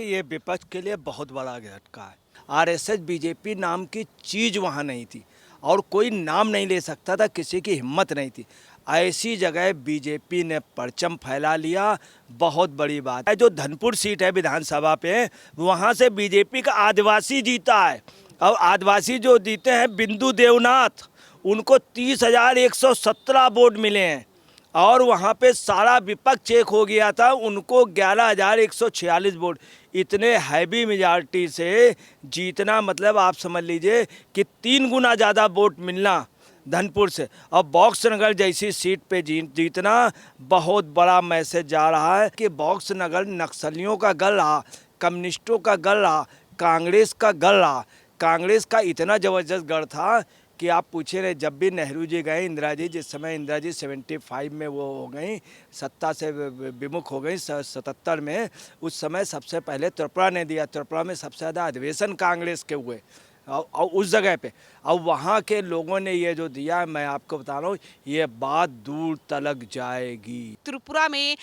ये विपक्ष के लिए बहुत बड़ा झटका है। आरएसएस बीजेपी नाम की चीज़ वहाँ नहीं थी और कोई नाम नहीं ले सकता था, किसी की हिम्मत नहीं थी। ऐसी जगह बीजेपी ने परचम फैला लिया, बहुत बड़ी बात है। जो धनपुर सीट है विधानसभा पे, वहाँ से बीजेपी का आदिवासी जीता है और आदिवासी जो जीते हैं बिंदु देवनाथ, उनको 30,117 वोट मिले हैं और वहाँ पे सारा विपक्ष चेक हो गया था, उनको 11,146 वोट। इतने हैवी मेजॉरिटी से जीतना मतलब आप समझ लीजिए कि 3 गुना ज़्यादा वोट मिलना धनपुर से। और बॉक्स नगर जैसी सीट पे जीतना बहुत बड़ा मैसेज जा रहा है कि बॉक्स नगर नक्सलियों का गढ़ रहा, कम्युनिस्टों का गढ़ रहा, कांग्रेस का गढ़ रहा। कांग्रेस का इतना ज़बरदस्त गढ़ था कि आप पूछे रहे, जब भी नेहरू जी गए, इंदिरा जी, जिस समय इंदिरा जी 75 में वो हो गई, सत्ता से विमुख हो गई 77 में, उस समय सबसे पहले त्रिपुरा ने दिया। त्रिपुरा में सबसे ज़्यादा अधिवेशन कांग्रेस के हुए और उस जगह पे, और वहाँ के लोगों ने ये जो दिया, मैं आपको बता रहा हूँ, ये बात दूर तलक जाएगी। त्रिपुरा में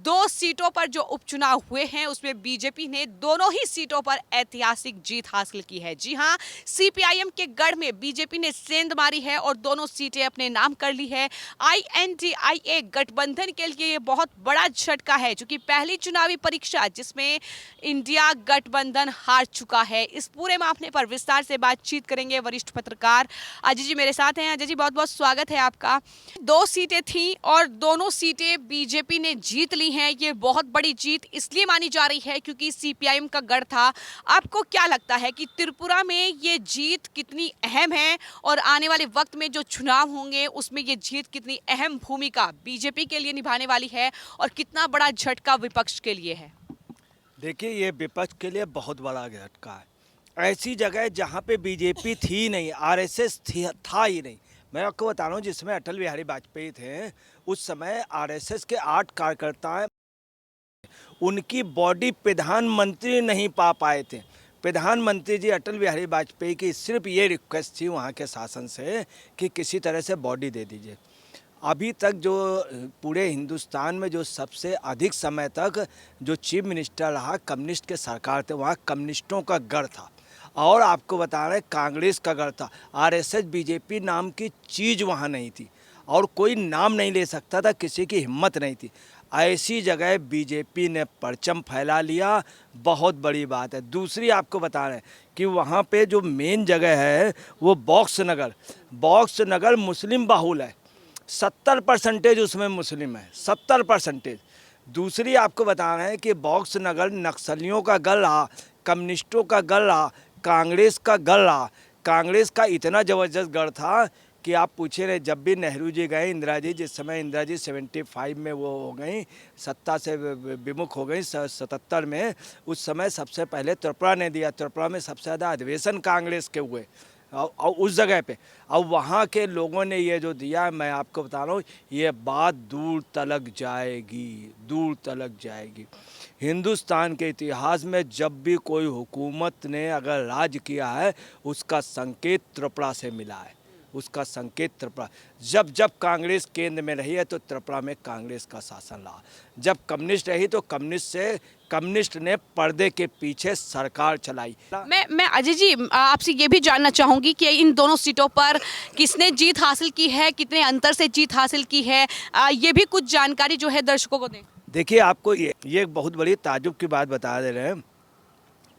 2 सीटों पर जो उपचुनाव हुए हैं उसमें बीजेपी ने दोनों ही सीटों पर ऐतिहासिक जीत हासिल की है। जी हां, सीपीआईएम के गढ़ में बीजेपी ने सेंध मारी है और दोनों सीटें अपने नाम कर ली है। आईएनडीआईए गठबंधन के लिए ये बहुत बड़ा झटका है, क्योंकि पहली चुनावी परीक्षा जिसमें इंडिया गठबंधन हार चुका है। इस पूरे मामले पर विस्तार से बातचीत करेंगे वरिष्ठ पत्रकार अजय जी मेरे साथ हैं। अजय जी, बहुत बहुत स्वागत है आपका। 2 सीटें थी और दोनों सीटें बीजेपी ने जीत ली हैं। ये बहुत बड़ी जीत इसलिए मानी जा रही है क्योंकि सीपीआईएम का गढ़ था। आपको क्या लगता है कि त्रिपुरा में ये जीत कितनी अहम है और आने वाले वक्त में जो चुनाव होंगे उसमें ये जीत कितनी अहम भूमिका बीजेपी के लिए निभाने वाली है और कितना बड़ा झटका विपक्ष के लिए है? देखिए, ये विपक्ष के लिए बहुत बड़ा झटका है। ऐसी जगह जहाँ पे बीजेपी थी नहीं, आरएसएस था ही नहीं। मैं आपको बता रहा हूँ, जिसमें अटल बिहारी वाजपेयी थे, उस समय आरएसएस के 8 कार्यकर्ता हैं, उनकी बॉडी प्रधानमंत्री नहीं पा पाए थे। प्रधानमंत्री जी अटल बिहारी वाजपेयी की सिर्फ ये रिक्वेस्ट थी वहाँ के शासन से कि किसी तरह से बॉडी दे दीजिए। अभी तक जो पूरे हिंदुस्तान में जो सबसे अधिक समय तक जो चीफ मिनिस्टर रहा कम्युनिस्ट के सरकार थे, वहाँ कम्युनिस्टों का गढ़ था और आपको बता रहे कांग्रेस का गढ़ था। आरएसएस बीजेपी नाम की चीज़ वहाँ नहीं थी और कोई नाम नहीं ले सकता था, किसी की हिम्मत नहीं थी। ऐसी जगह बीजेपी ने परचम फैला लिया, बहुत बड़ी बात है। दूसरी आपको बता रहे हैं कि वहाँ पे जो मेन जगह है वो बॉक्स नगर मुस्लिम बाहुल है। 70% उसमें मुस्लिम है, 70%। दूसरी आपको बता रहे हैं कि बॉक्स नगर नक्सलियों का गढ़ रहा, कम्युनिस्टों का गढ़ रहा, कांग्रेस का गढ़ रहा। कांग्रेस का इतना ज़बरदस्त गढ़ था कि आप पूछे रहे, जब भी नेहरू जी गए, इंदिरा जी, जिस समय इंदिरा जी 75 में वो हो गई, सत्ता से विमुख हो गई 77 में, उस समय सबसे पहले त्रिपुरा ने दिया। त्रिपुरा में सबसे ज़्यादा अधिवेशन कांग्रेस के हुए और उस जगह पे, और वहाँ के लोगों ने ये जो दिया, मैं आपको बता रहा हूँ, ये बात दूर तलक जाएगी, दूर तलक जाएगी। हिंदुस्तान के इतिहास में जब भी कोई हुकूमत ने अगर राज किया है, उसका संकेत त्रिपुरा से मिला है, उसका संकेत त्रिपुरा। जब जब कांग्रेस केंद्र में रही है तो त्रिपुरा में कांग्रेस का शासन रहा। जब कम्युनिस्ट रही तो कम्युनिस्ट ने पर्दे के पीछे सरकार चलाई। मैं अजय जी आपसे ये भी जानना चाहूंगी कि इन दोनों सीटों पर किसने जीत हासिल की है, कितने अंतर से जीत हासिल की है, ये भी कुछ जानकारी जो है दर्शकों को दें। देखिए, आपको ये बहुत बड़ी ताजुब की बात बता दे रहे हैं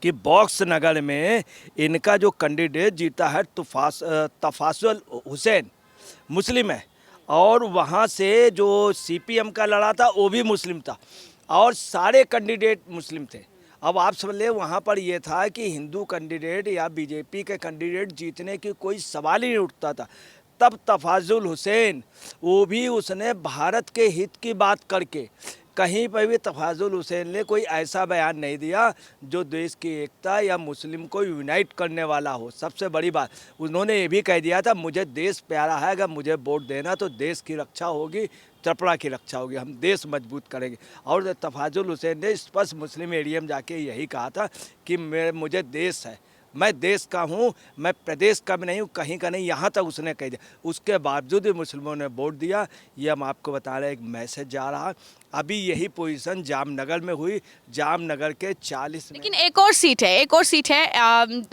कि बॉक्स नगर में इनका जो कैंडिडेट जीता है तफाजुल हुसैन, मुस्लिम है, और वहाँ से जो सीपीएम का लड़ा था वो भी मुस्लिम था और सारे कैंडिडेट मुस्लिम थे। अब आप समझ लें, वहाँ पर ये था कि हिंदू कैंडिडेट या बीजेपी के कैंडिडेट जीतने की कोई सवाल ही नहीं उठता था। तब तफाजुल हुसैन, वो भी उसने भारत के हित की बात करके, कहीं पर भी तफाजुल हुसैन ने कोई ऐसा बयान नहीं दिया जो देश की एकता या मुस्लिम को यूनाइट करने वाला हो। सबसे बड़ी बात उन्होंने ये भी कह दिया था, मुझे देश प्यारा है, अगर मुझे वोट देना तो देश की रक्षा होगी, त्रिपुरा की रक्षा होगी, हम देश मजबूत करेंगे। और तफाजुल हुसैन ने स्पष्ट मुस्लिम एरिया में जाके यही कहा था कि मुझे देश है, मैं देश का हूँ, मैं प्रदेश का भी नहीं हूँ, कहीं का नहीं, यहाँ तक उसने कह दिया। उसके बावजूद भी मुस्लिमों ने वोट दिया। ये हम आपको बता रहे हैं, एक मैसेज जा रहा। अभी यही पोजीशन जामनगर में हुई, जामनगर के 40 में। लेकिन एक और सीट है, एक और सीट है,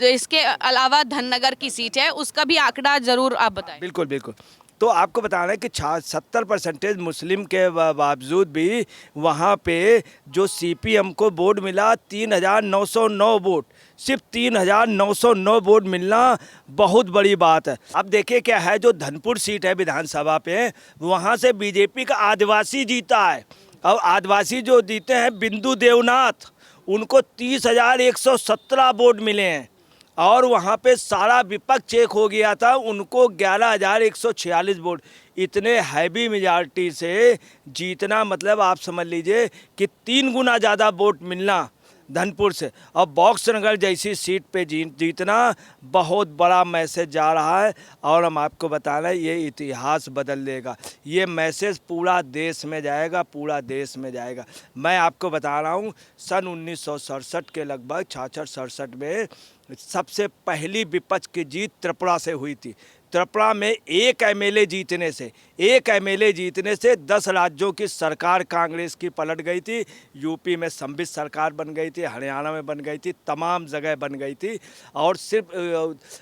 इसके अलावा धननगर की सीट है, उसका भी आंकड़ा जरूर आप बताएं। बिल्कुल बिल्कुल। तो आपको बताना है कि 70% मुस्लिम के बावजूद भी वहाँ पे जो सीपीएम को वोट मिला 3,909 वोट, सिर्फ 3,909 वोट मिलना बहुत बड़ी बात है। अब देखिए क्या है, जो धनपुर सीट है विधानसभा पे, वहाँ से बीजेपी का आदिवासी जीता है। और आदिवासी जो जीते हैं बिंदु देवनाथ, उनको 30,117 वोट मिले हैं। और वहाँ पे सारा विपक्ष चेक हो गया था, उनको 11,146 वोट। इतने हैवी मेजॉरिटी से जीतना मतलब आप समझ लीजिए कि 3 गुना ज़्यादा वोट मिलना धनपुर से। और बॉक्सनगर जैसी सीट पे जीतना बहुत बड़ा मैसेज जा रहा है। और हम आपको बता रहे हैं ये इतिहास बदल देगा, ये मैसेज पूरा देश में जाएगा, पूरा देश में जाएगा। मैं आपको बता रहा हूँ सन 1967 के लगभग 66-67 में सबसे पहली विपक्ष की जीत त्रिपुरा से हुई थी। त्रिपुरा में एक एमएलए जीतने से 10 राज्यों की सरकार कांग्रेस की पलट गई थी। यूपी में सम्मिश्र सरकार बन गई थी, हरियाणा में बन गई थी, तमाम जगह बन गई थी। और सिर्फ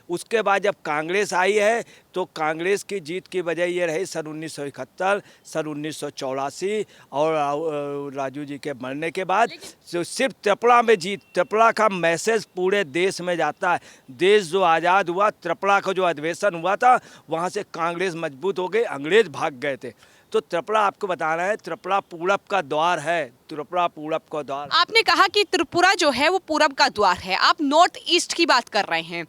उसके बाद जब कांग्रेस आई है तो कांग्रेस की जीत की वजह ये रही सन 1971, सन 1984 और राजू जी के मरने के बाद सिर्फ त्रिपुरा में जीत। त्रिपुरा का मैसेज पूरे देश में जाता है। देश जो आज़ाद हुआ, त्रिपुरा का जो अधिवेशन हुआ था, वहाँ से कांग्रेस मजबूत हो गई, अंग्रेज भाग गए थे। तो त्रिपुरा आपको बताना है, त्रिपुरा पूरब का द्वार है, त्रिपुरा पूरब का द्वार। आपने कहा कि त्रिपुरा जो है वो पूरब का द्वार है, आप नॉर्थ ईस्ट की बात कर रहे हैं।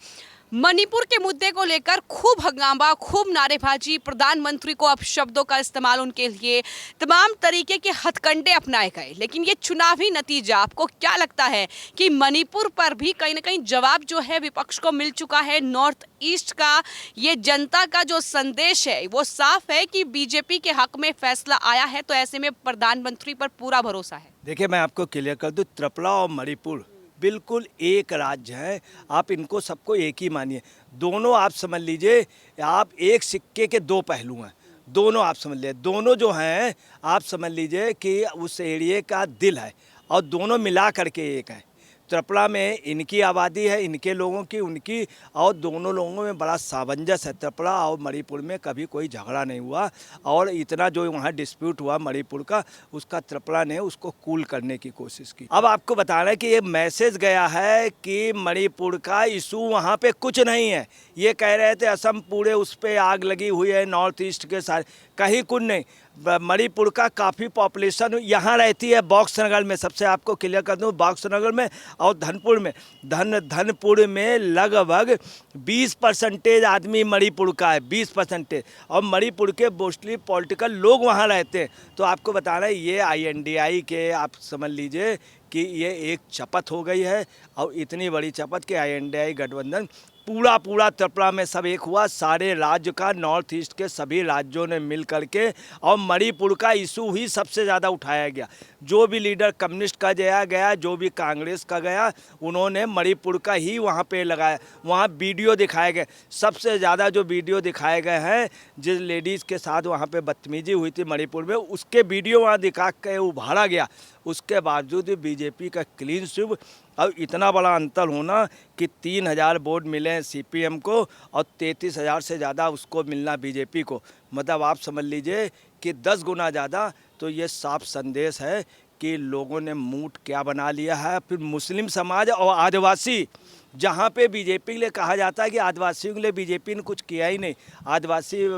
मणिपुर के मुद्दे को लेकर खूब हंगामा, खूब नारेबाजी, प्रधानमंत्री को अपशब्दों का इस्तेमाल, उनके लिए तमाम तरीके के हथकंडे अपनाए गए। लेकिन ये चुनावी नतीजा, आपको क्या लगता है कि मणिपुर पर भी कहीं ना कहीं जवाब जो है विपक्ष को मिल चुका है? नॉर्थ ईस्ट का ये जनता का जो संदेश है वो साफ है कि बीजेपी के हक में फैसला आया है, तो ऐसे में प्रधानमंत्री पर पूरा भरोसा है। देखिए मैं आपको क्लियर कर दूं, त्रिपुरा और मणिपुर बिल्कुल एक राज्य है। आप इनको सबको एक ही मानिए। दोनों आप समझ लीजिए, आप एक सिक्के के दो पहलू हैं। दोनों आप समझ लीजिए, दोनों जो हैं आप समझ लीजिए कि उस एरिया का दिल है, और दोनों मिला करके एक है। त्रिपुरा में इनकी आबादी है, इनके लोगों की, उनकी, और दोनों लोगों में बड़ा सामंजस्य है। त्रिपुरा और मणिपुर में कभी कोई झगड़ा नहीं हुआ, और इतना जो वहाँ डिस्प्यूट हुआ मणिपुर का, उसका त्रिपुरा ने उसको कूल करने की कोशिश की। अब आपको बताना है कि ये मैसेज गया है कि मणिपुर का इशू वहाँ पे कुछ नहीं है। ये कह रहे थे असम पूरे उस पर आग लगी हुई है, नॉर्थ ईस्ट के सारे, कहीं कुछ नहीं। मणिपुर का काफ़ी पॉपुलेशन यहाँ रहती है बॉक्सनगर में। सबसे आपको क्लियर कर दूँ, बॉक्सनगर में और धनपुर में, धनपुर में लगभग 20% आदमी मणिपुर का है, 20%। और मणिपुर के मोस्टली पॉलिटिकल लोग वहाँ रहते हैं। तो आपको बताना है ये INDI के आप समझ लीजिए कि ये एक चपत हो गई है, और इतनी बड़ी चपत कि INDI गठबंधन पूरा त्रिपुरा में सब एक हुआ, सारे राज्य का, नॉर्थ ईस्ट के सभी राज्यों ने मिल करके, और मणिपुर का इशू ही सबसे ज़्यादा उठाया गया। जो भी लीडर कम्युनिस्ट का गया, जो भी कांग्रेस का गया, उन्होंने मणिपुर का ही वहाँ पे लगाया। वहाँ वीडियो दिखाए गए, सबसे ज़्यादा जो वीडियो दिखाए गए हैं, जिस लेडीज़ के साथ वहाँ पे बदतमीजी हुई थी मणिपुर में, उसके वीडियो वहाँ दिखा के उभारा गया। उसके बावजूद बीजेपी का क्लीन स्वीप, और इतना बड़ा अंतर होना कि 3,000 वोट मिले CPM को और 33,000 से ज़्यादा उसको मिलना बीजेपी को, मतलब आप समझ लीजिए कि 10 गुना ज़्यादा। तो ये साफ संदेश है कि लोगों ने मूड क्या बना लिया है। फिर मुस्लिम समाज और आदिवासी, जहाँ पे बीजेपी के लिए कहा जाता है कि आदिवासियों के लिए बीजेपी ने कुछ किया ही नहीं, आदिवासी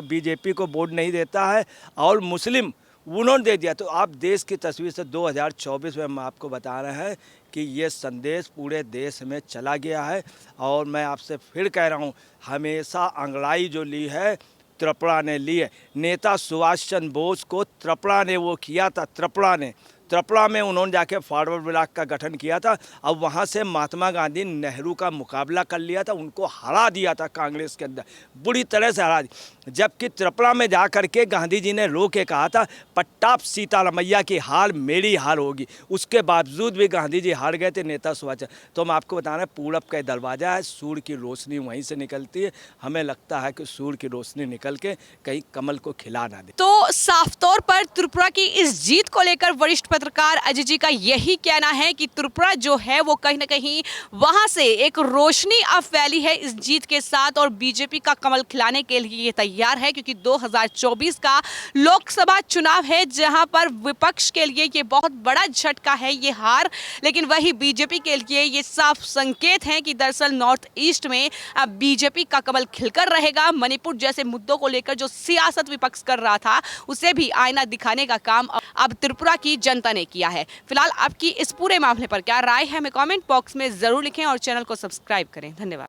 बीजेपी को वोट नहीं देता है, और मुस्लिम उन्होंने दे दिया। तो आप देश की तस्वीर से 2024 में हम आपको बता रहे हैं कि ये संदेश पूरे देश में चला गया है। और मैं आपसे फिर कह रहा हूँ, हमेशा अंगड़ाई जो ली है त्रिपुरा ने ली है। नेता सुभाष चंद्र बोस को त्रिपुरा ने वो किया था, त्रिपुरा ने। त्रिपुरा में उन्होंने जाके फॉरवर्ड ब्लॉक का गठन किया था। अब वहाँ से महात्मा गांधी नेहरू का मुकाबला कर लिया था, उनको हरा दिया था कांग्रेस के अंदर, बुरी तरह से हरा दिया। जबकि त्रिपुरा में जा करके गांधी जी ने रो के कहा था पट्टाप सीतारामैया की हार मेरी हार होगी, उसके बावजूद भी गांधी जी हार गए थे नेता सुभाष चंद्र। तो हम आपको बता रहे हैं पूरब का दरवाज़ा है, सूर्य की रोशनी वहीं से निकलती है। हमें लगता है कि सूर्य की रोशनी निकल के कहीं कमल को खिला ना दे। तो साफ तौर पर त्रिपुरा की इस जीत को लेकर वरिष्ठ पत्रकार अजय जी का यही कहना है कि त्रिपुरा जो है वो कहीं ना कहीं वहां से एक रोशनी अब फैली है इस जीत के साथ, और बीजेपी का कमल खिलाने के लिए ये तैयार है, क्योंकि 2024 का लोकसभा चुनाव है जहां पर विपक्ष के लिए ये बहुत बड़ा झटका है ये हार, लेकिन वही बीजेपी के लिए ये साफ संकेत है कि दरअसल नॉर्थ ईस्ट में अब बीजेपी का कमल खिलकर रहेगा। मणिपुर जैसे मुद्दों को लेकर जो सियासत विपक्ष कर रहा था उसे भी आईना दिखाने का काम अब त्रिपुरा की जनता ने किया है। फिलहाल आपकी इस पूरे मामले पर क्या राय है हमें कमेंट बॉक्स में जरूर लिखें और चैनल को सब्सक्राइब करें। धन्यवाद।